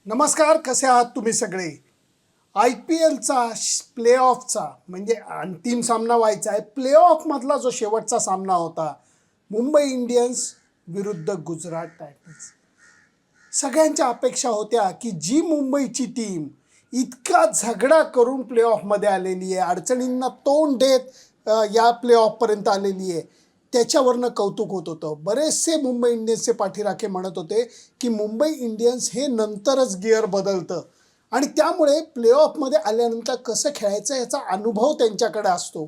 नमस्कार, कसे आहात तुम्ही सगळे? IPLचा प्लेऑफचा म्हणजे अंतिम सामना व्हायचा आहे. प्लेऑफमधला जो शेवटचा सामना होता, मुंबई इंडियन्स विरुद्ध गुजरात टायटन्स. सगळ्यांच्या अपेक्षा होत्या की जी मुंबईची टीम इतका झगडा करून प्लेऑफमध्ये आलेली आहे, अडचणींना तोंड देत या प्लेऑफपर्यंत आलेली आहे, त्याच्यावरनं कौतुक होत होतं. बरेचसे मुंबई इंडियन्सचे पाठीराखे म्हणत होते की मुंबई इंडियन्स हे नंतरच गिअर बदलतं आणि त्यामुळे प्लेऑफमध्ये आल्यानंतर कसं खेळायचं याचा अनुभव त्यांच्याकडे असतो.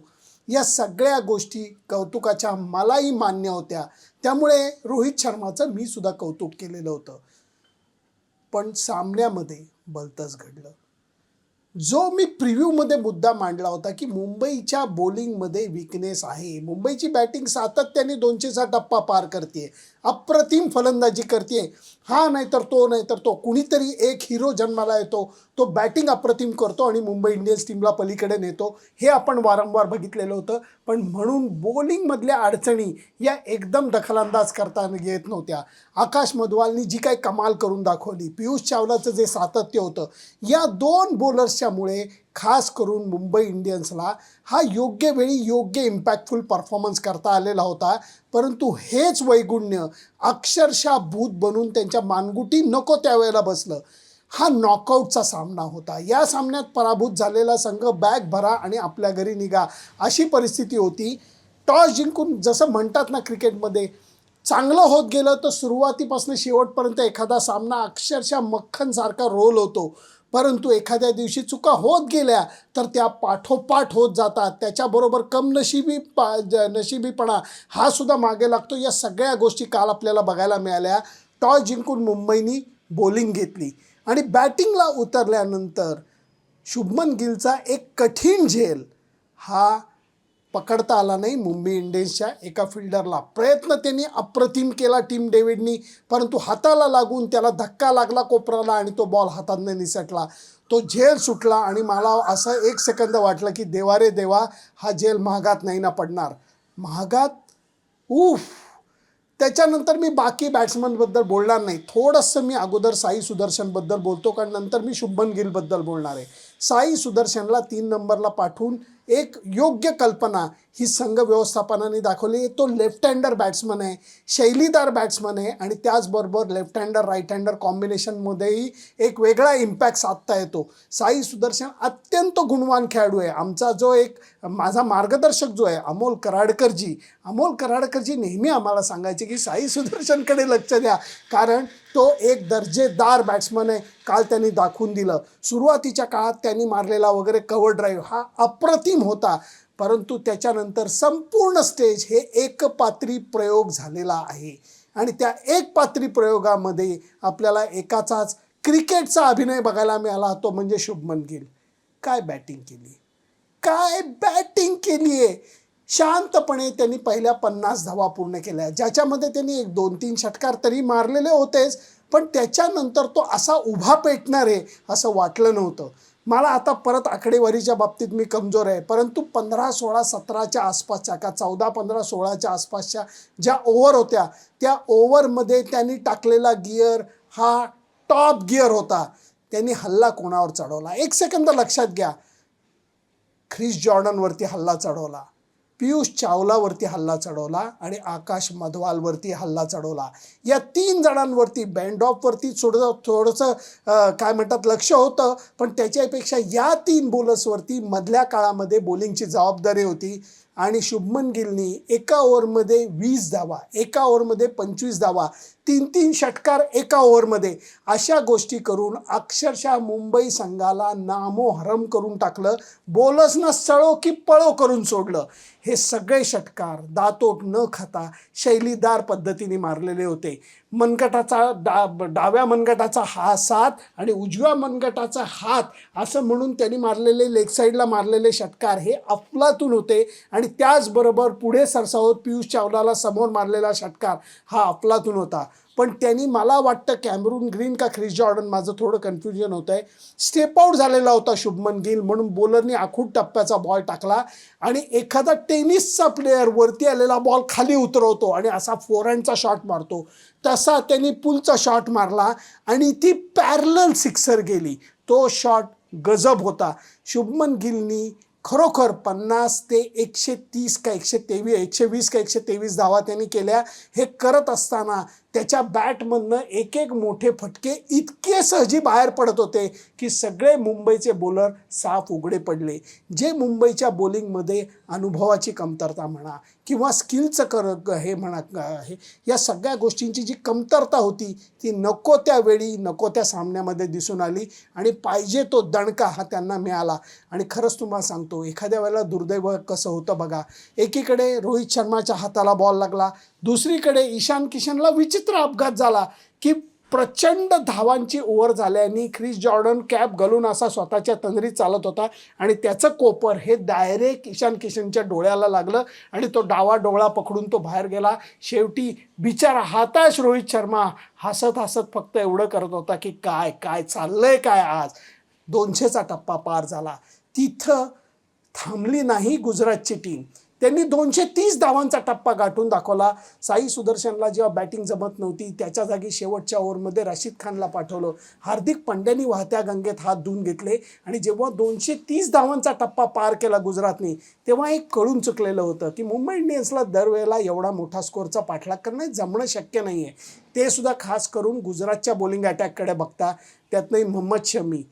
या सगळ्या गोष्टी कौतुकाच्या मलाही मान्य होत्या. त्यामुळे रोहित शर्माचं मी सुद्धा कौतुक केलेलं होतं. पण सामन्यामध्ये भलतंच घडलं. जो मी प्रिव्ह्यूमध्ये मुद्दा मांडला होता की मुंबईच्या बॉलिंगमध्ये विकनेस आहे. मुंबईची बॅटिंग सातत्याने 200चा टप्पा पार करते, अप्रतिम फलंदाजी करते. हा नाहीतर तो कुणीतरी एक हिरो जन्माला येतो, तो बॅटिंग अप्रतिम करतो आणि मुंबई इंडियन्स टीमला पलीकडे नेतो. हे आपण वारंवार बघितलेलं होतं. पण म्हणून बॉलिंगमधल्या अडचणी या एकदम दखलंदाज करता येत नव्हत्या. आकाश मधवालनी जी काही कमाल करून दाखवली, पियुष चावलाचं जे सातत्य होतं, या दोन बॉलर्सच्यामुळे खास करून मुंबई इंडियन्सला हा योग्य वेळी योग्य इम्पॅक्टफुल परफॉर्मन्स करता आलेला होता. परंतु हेच वैगुण्य अक्षरशः भूत बनून त्यांच्या मानगुटी नको त्यावेळेला बसलं. हा नॉकआउटचा सामना होता. या सामन्यात पराभूत झालेला संघ बॅग भरा आणि आपल्या घरी निघा अशी परिस्थिती होती. टॉस जिंकून जसं म्हणतात ना क्रिकेटमध्ये, चांगलं होत गेलं तर सुरुवातीपासून शेवटपर्यंत एखादा सामना अक्षरशः मक्खनसारखा रोल होतो. परंतु एखाद्या दिवशी चुका होत गेल्या तर त्या पाठोपाठ होत जातात. त्याच्याबरोबर नशिबीपणा हा सुद्धा मागे लागतो. या सगळ्या गोष्टी काल आपल्याला बघायला मिळाल्या. टॉस जिंकून मुंबईनी बॉलिंग घेतली आणि बॅटिंगला उतरल्यानंतर शुभमन गिलचा एक कठीण झेल हा पकडता आला नाही मुंबई इंडियन्सच्या एका फिल्डरला. प्रयत्न त्यांनी अप्रतिम केला टीम डेव्हिडनी, परंतु हाताला लागून त्याला धक्का लागला कोपराला आणि तो बॉल हाताने निसटला. तो झेल सुटला आणि मला असं एक सेकंद वाटलं की देवा रे देवा, हा झेल महागात नाही ना पडणार. महागात उफ. त्याच्यानंतर मी बाकी बॅट्समनबद्दल बोलणार नाही. थोडंसं मी अगोदर साई सुदर्शनबद्दल बोलतो, कारण नंतर मी शुभमन गिलबद्दल बोलणार आहे. साई सुदर्शनला 3 नंबरला पाठवून एक योग्य कल्पना ही संघ व्यवस्थापनाने दाखवली. तो लेफ्ट हँडर बॅट्समन आहे, शैलीदार बॅट्समन आहे आणि त्याचबरोबर लेफ्ट हँडर राईट हँडर कॉम्बिनेशनमध्येही एक वेगळा इम्पॅक्ट साधता येतो. साई सुदर्शन अत्यंत गुणवान खेळाडू आहे. आमचा जो एक माझा मार्गदर्शक जो आहे अमोल कराडकरजी नेहमी आम्हाला सांगायचे की साई सुदर्शनकडे लक्ष द्या, कारण तो एक दर्जेदार बॅट्समन आहे. काल त्यांनी दाखवून दिलं. सुरुवातीच्या काळात त्यांनी मारलेला वगैरे कव्हर ड्राईव्ह हा अप्रतिम होता, परंतु त्याच्यानंतर संपूर्ण स्टेज हे एकपात्री प्रयोग झालेला आहे आणि त्या एकपात्री प्रयोगामध्ये आपल्याला एकाचाच क्रिकेटचा अभिनय बघायला मिळाला, तो म्हणजे शुभमन गिल. काय बॅटिंग केली आहे. शांतपणे त्यांनी पहिल्या 50 धावा पूर्ण केल्या, ज्याच्यामध्ये त्यांनी 1-2-3 षटकार तरी मारलेले होतेच, पण त्याच्यानंतर तो असा उभा पेटणार आहे असं वाटलं नव्हतं. मला आता परत आकडेवारीच्या बाबतीत मी कमजोर आहे, परंतु 15-16-17च्या आसपासच्या का 14-15-16च्या आसपासच्या ज्या ओव्हर होत्या त्या ओव्हरमध्ये त्यांनी टाकलेला गिअर हा टॉप गिअर होता. त्यांनी हल्ला कोणावर चढवला? एक सेकंद लक्षात घ्या. ख्रिस जॉर्डनवरती हल्ला चढवला, पियुष चावलावरती हल्ला चढवला आणि आकाश मधवालवरती हल्ला चढवला. या 3 जणांवरती बँडॉफवरती थोडंसं काय म्हणतात लक्ष होतं, पण त्याच्यापेक्षा या 3 बॉलर्सवरती मधल्या काळामध्ये बॉलिंगची जबाबदारी होती. आणि शुभमन गिलनी एका ओव्हरमध्ये 20 धावा, एका ओव्हरमध्ये 25 धावा, 3-3 षटकार एका ओव्हरमध्ये, अशा गोष्टी करून अक्षरशः मुंबई संघाला नामोहरम करून टाकलं. बॉलर्सना सळो की पळो करून सोडलं. हे सगळे षटकार दातोट न खाता शैलीदार पद्धतीने मारलेले होते. डाव्या मनगटाचा हा 7 आणि उजव्या मनगटाचा हात असं म्हणून त्यांनी मारलेले लेग साईडला मारलेले षटकार हे अफलातून होते. आणि त्याचबरोबर पुढे सरसावत पियुष चावलाला समोर मारलेला षटकार हा अफलातून होता. पण त्यांनी मला वाटतं कॅमरून ग्रीन का ख्रिस जॉर्डन, माझं थोडं कन्फ्युजन होतं आहे, स्टेप आउट झालेला होता शुभमन गिल, म्हणून बॉलरनी आखूड टप्प्याचा बॉल टाकला आणि एखादा टेनिसचा प्लेयर वरती आलेला बॉल खाली उतरवतो आणि असा फोरहँडचा शॉट मारतो, तसा त्यांनी पुलचा शॉट मारला आणि ती पॅरलल सिक्सर गेली. तो शॉट गजब होता. शुभमन गिलनी खरोखर 50 ते 130 का 123 120 का 123 धावा त्यांनी केल्या. हे करत असताना त्याच्या बॅटमधनं एक एक मोठे फटके इतके सहजी बाहेर पडत होते की सगळे मुंबईचे बॉलर साफ उघडे पडले. जे मुंबईच्या बॉलिंगमध्ये अनुभवाची कमतरता म्हणा किंवा स्किलचं हे म्हणा, हे या सगळ्या गोष्टींची जी कमतरता होती ती नको त्या वेळी नको त्या सामन्यामध्ये दिसून आली आणि पाहिजे तो दणका हा त्यांना मिळाला. आणि खरंच तुम्हाला सांगतो, एखाद्या वेळेला दुर्दैव कसं होतं बघा, एकीकडे रोहित शर्माच्या हाताला बॉल लागला, दुसरीकडे ईशान किशनला विचित्र अपघात झाला की प्रचंड धावांची ओव्हर झाल्याने ख्रिस जॉर्डन कॅप घालून असा स्वतःच्या तंद्रीत चालत होता आणि त्याचं कोपर हे डायरेक्ट ईशान किशनच्या डोळ्याला लागलं आणि तो डावा डोळा पकडून तो बाहेर गेला. शेवटी बिचारा हताश रोहित शर्मा हसत हसत फक्त एवढं करत होता की काय काय चाललंय काय आज. 200चा टप्पा पार झाला. तिथं थांबली नाही गुजरातची टीम. त्यांनी 230 धावांचा टप्पा गाठून दाखवला. साई सुदर्शनला जेव्हा बॅटिंग जमत नव्हती त्याच्या जागी शेवटच्या ओव्हरमध्ये राशिद खानला पाठवलं. हार्दिक पंड्यानी वाहत्या गंगेत हात धुवून घेतले आणि जेव्हा 230 धावांचा टप्पा पार केला गुजरातने, तेव्हा एक कळून चुकलेलं होतं की मुंबई इंडियन्सला दरवेळेला एवढा मोठा स्कोरचा पाठलाग करणं जमणं शक्य नाही आहे. ते सुद्धा खास करून गुजरातच्या बॉलिंग अटॅककडे बघता. त्यातनंही मोहम्मद शमी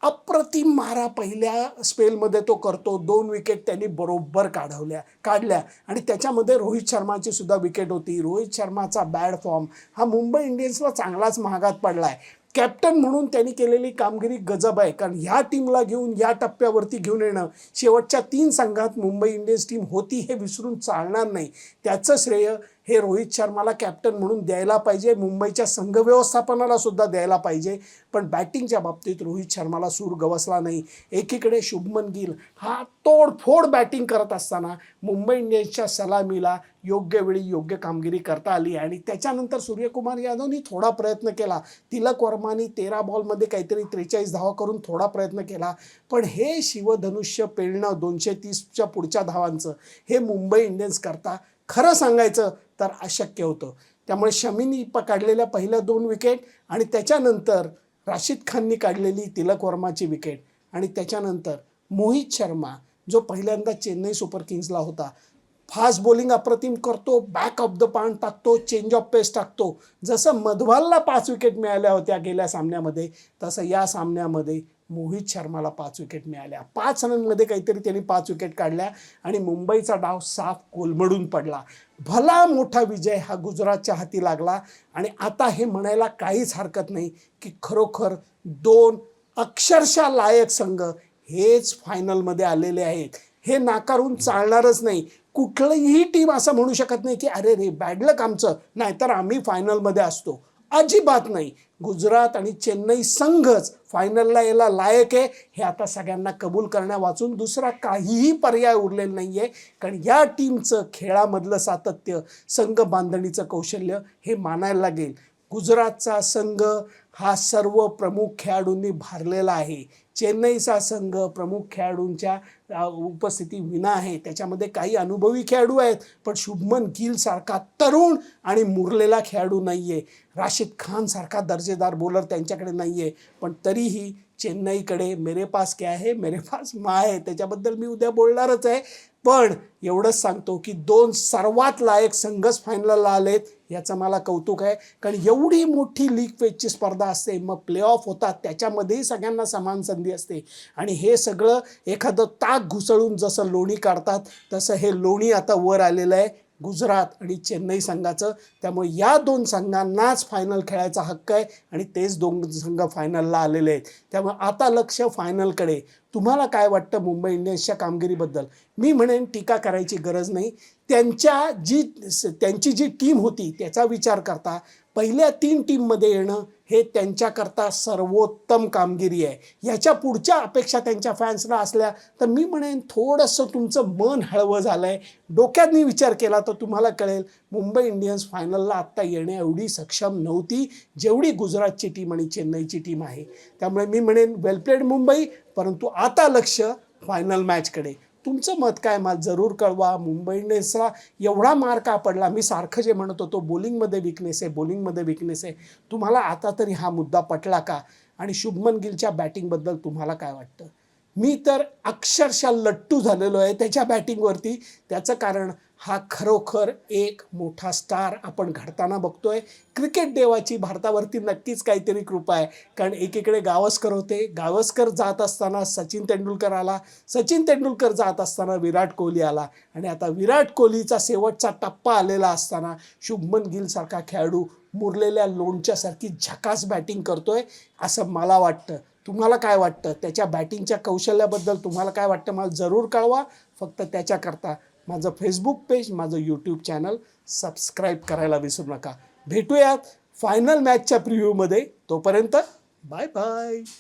अप्रतिम मारा पहिल्या स्पेलमध्ये तो करतो. 2 विकेट त्यांनी बरोबर काढल्या आणि त्याच्यामध्ये रोहित शर्माची सुद्धा विकेट होती. रोहित शर्माचा बॅड फॉर्म हा मुंबई इंडियन्सला चांगलाच महागात पडला आहे. कॅप्टन म्हणून त्यांनी केलेली कामगिरी गजब आहे, कारण ह्या टीमला घेऊन या टप्प्यावरती घेऊन येणं, शेवटच्या 3 संघात मुंबई इंडियन्स टीम होती हे विसरून चालणार नाही. त्याचं श्रेय हे रोहित शर्माला कॅप्टन म्हणून द्यायला पाहिजे, मुंबईच्या संघ व्यवस्थापनाला सुद्धा द्यायला पाहिजे. पण बॅटिंगच्या बाबतीत रोहित शर्माला सूर गवसला नाही. एकीकडे शुभमन गिल हा तोडफोड बॅटिंग करत असताना मुंबई इंडियन्सच्या सलामीला योग्य वेळी योग्य कामगिरी करता आली आणि त्याच्यानंतर सूर्यकुमार यादवनी थोडा प्रयत्न केला. तिलक वर्मानी 13 बॉलमध्ये काहीतरी 43 धावा करून थोडा प्रयत्न केला. पण हे शिवधनुष्य पेलणं 230च्या पुढच्या धावांचं हे मुंबई इंडियन्स करता खरं सांगायचं तर अशक्य होतं. त्यामुळे शमीनी काढलेल्या पहिल्या 2 विकेट आणि त्याच्यानंतर राशिद खाननी काढलेली तिलक वर्माची विकेट आणि त्याच्यानंतर मोहित शर्मा जो पहिल्यांदा चेन्नई सुपर किंग्सला होता, फास्ट बॉलिंग अप्रतिम करतो, बॅक ऑफ द पान टाकतो, चेंज ऑफ पेस टाकतो. जसं मधवालला 5 विकेट मिळाल्या होत्या गेल्या सामन्यामध्ये, तसं या सामन्यामध्ये मोहित शर्माला 5 विकेट मिळाल्या. 5 रनमध्ये काहीतरी त्यांनी 5 विकेट काढल्या आणि मुंबईचा डाव साफ कोलमडून पडला. भला मोठा विजय हा गुजरातच्या हाती लागला आणि आता हे म्हणायला काहीच हरकत नाही की खरोखर 2 अक्षरशः लायक संघ हेच फायनलमध्ये आलेले आहेत. हे नाकारून चालणारच नाही. कुठलीही टीम असं म्हणू शकत नाही की अरे रे बॅड लक आमचं, नाहीतर आम्ही फायनलमध्ये असतो. अजिबात नाही. गुजरात आणि चेन्नई संघच फायनलला यायला लायक आहे हे आता सगळ्यांना कबूल करण्या वाचून दुसरा काहीही पर्याय उरलेला नाही आहे. कारण या टीमचं खेळामधलं सातत्य, संघ बांधणीचं कौशल्य हे मानायला लागेल. गुजरातचा संघ हा सर्व प्रमुख खेळाडूंनी भारलेला आहे. चेन्नईचा संघ प्रमुख खेळाडूंच्या उपस्थिती विना आहे. त्याच्यामध्ये काही अनुभवी खेळाडू आहेत, पण शुभमन गिलसारखा तरुण आणि मुरलेला खेळाडू नाही आहे. राशिद खानसारखा दर्जेदार बॉलर त्यांच्याकडे नाही आहे. पण तरीही चेन्नईकडे मेरे पास क्या है, मेरे पास मा है, त्याच्याबद्दल मी उद्या बोलणारच आहे. पण एवढंच सांगतो की 2 सर्वात लायक संघच फायनलला आलेत, याचं मला कौतुक आहे. कारण एवढी मोठी लीग फेजची स्पर्धा असते, मग प्लेऑफ होतात, त्याच्यामध्येही सगळ्यांना समान संधी असते आणि हे सगळं एखादं ताक घुसळून जसं लोणी काढतात तसं हे लोणी आता वर आलेलं आहे गुजरात आणि चेन्नई संघाचं. त्यामुळे या 2 संघांनाच फायनल खेळायचा हक्क आहे आणि तेच 2 संघ फायनलला आलेले आहेत. त्यामुळे आता लक्ष फायनलकडे. तुम्हाला काय वाटतं मुंबई इंडियन्सच्या कामगिरीबद्दल? मी म्हणेन टीका करायची गरज नाही. त्यांची जी टीम होती त्याचा विचार करता पहिल्या 3 टीममध्ये येणं हे त्यांच्याकरता सर्वोत्तम कामगिरी आहे. ह्याच्या पुढच्या अपेक्षा त्यांच्या फॅन्सला असल्या तर मी म्हणेन थोडंसं तुमचं मन हळवं झालं आहे. डोक्यातनी विचार केला तर तुम्हाला कळेल मुंबई इंडियन्स फायनलला आत्ता येण्या एवढी सक्षम नव्हती जेवढी गुजरातची टीम आणि चेन्नईची टीम आहे. त्यामुळे मी म्हणेन वेल प्लेड मुंबई, परंतु आता लक्ष फायनल मॅचकडे. तुमचं मत काय मला जरूर कळवा. मुंबई इंडियन्सला एवढा मार का पडला? मी सारखं जे म्हणत होतो बॉलिंगमध्ये विकनेस आहे, बॉलिंगमध्ये विकनेस आहे, तुम्हाला आता तरी हा मुद्दा पटला का? आणि शुभमन गिलच्या बॅटिंगबद्दल तुम्हाला काय वाटतं? मी तर अक्षरशः लट्टू झालेलो आहे त्याच्या बॅटिंगवरती. त्याचं कारण हा खरोखर एक मोठा स्टार आपण घडताना बघतोय. क्रिकेट देवाची भारतावरती नक्कीच काहीतरी कृपा आहे. कारण एकीकडे गावस्कर होते, गावस्कर जात असताना सचिन तेंडुलकर आला, सचिन तेंडुलकर जात असताना विराट कोहली आला, आणि आता विराट कोहलीचा शेवटचा टप्पा आलेला असताना शुभमन गिलसारखा खेळाडू मुरलेल्या लोणच्यासारखी झकास बॅटिंग करतोय असं मला वाटतं. तुम्हाला काय वाटतं? त्याच्या बॅटिंगच्या कौशल्याबद्दल तुम्हाला काय वाटतं मला जरूर कळवा. फक्त त्याच्याकरता माझं फेसबुक पेज, माझं यूट्यूब चॅनल सबस्क्राईब करायला विसरू नका. भेटूयात फायनल मॅचच्या प्रिव्ह्यूमध्ये. तोपर्यंत बाय बाय.